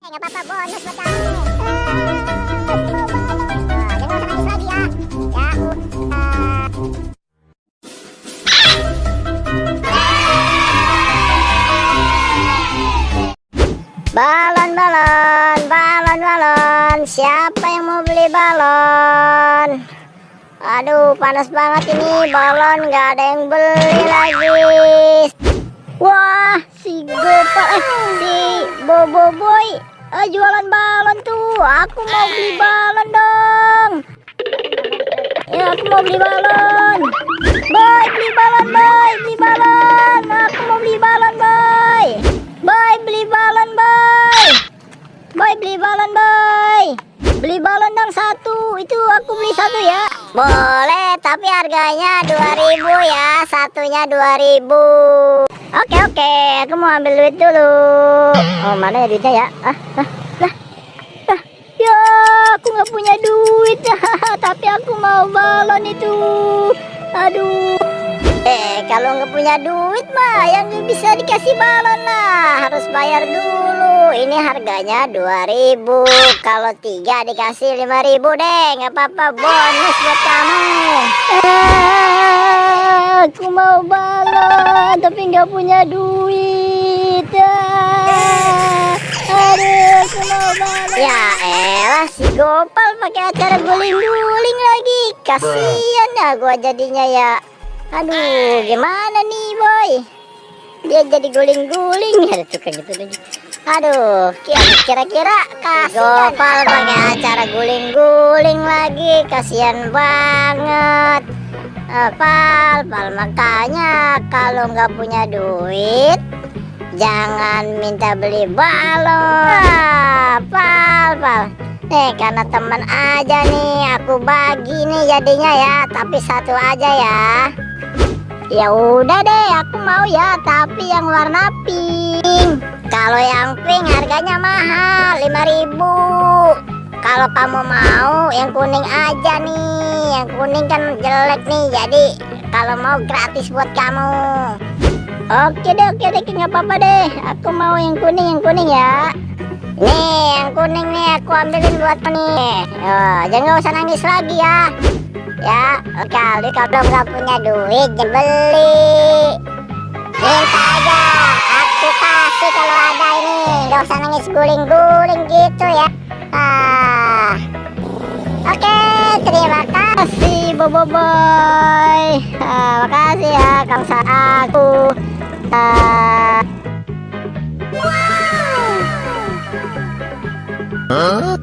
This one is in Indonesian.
Nggak apa-apa, bonus buat kamu. Jangan usah nangis lagi ya. Balon, balon, balon, balon. Siapa yang mau beli balon? Aduh, panas banget ini balon, nggak ada yang beli lagi. Wah, si Gopal, si Bobo Boy, jualan balon tuh. Aku mau beli balon dong. Ya, aku mau beli balon. Boy, beli balon, boy, beli balon. Aku mau beli balon, boy. Boy, beli balon, boy. Boy, beli balon, boy. Beli balon dong satu. Itu aku beli satu ya. Boleh, tapi harganya 2.000 ya. Satunya 2.000. Oke, aku mau ambil duit dulu. Oh, mana ya duitnya ya? Ya, aku nggak punya duit. Tapi aku mau balon itu. Aduh. Kalau nggak punya duit mah yang bisa dikasih balon lah. Harus bayar dulu. Ini harganya 2.000. Kalau 3 dikasih 5.000 deh. Nggak apa-apa, bonus buat kamu. Aku mau balon tapi nggak punya duit. Aduh, aku mau balon. Ya elah, si Gopal pakai acara guling-guling lagi. Kasian ya gua jadinya ya. Aduh, gimana nih boy? Dia jadi guling-guling. Ada tukang gitu lagi. Aduh, kira-kira kasian Gopal pakai acara guling-guling lagi. Kasian banget. Pal, makanya kalau nggak punya duit jangan minta beli balon. Pal. Nih, karena teman aja nih aku bagi nih jadinya ya, tapi satu aja ya. Ya udah deh, aku mau ya, tapi yang warna pink. Kalau yang pink harganya mahal, 5.000. Kalau kamu mau yang kuning aja nih. Yang kuning kan jelek nih, jadi kalau mau gratis buat kamu. Oke deh, nggak apa-apa deh. Aku mau yang kuning ya. Nih, yang kuning nih aku ambilin buat nih. Jangan nggak usah nangis lagi ya. Ya, kali kalau nggak punya duit jangan beli. Minta aja, aku kasih kalau ada ini. Nggak usah nangis guling-guling gitu ya. Oke, terima kasih Bobo Boy. Makasih ya Kang aku. Wow. Huh?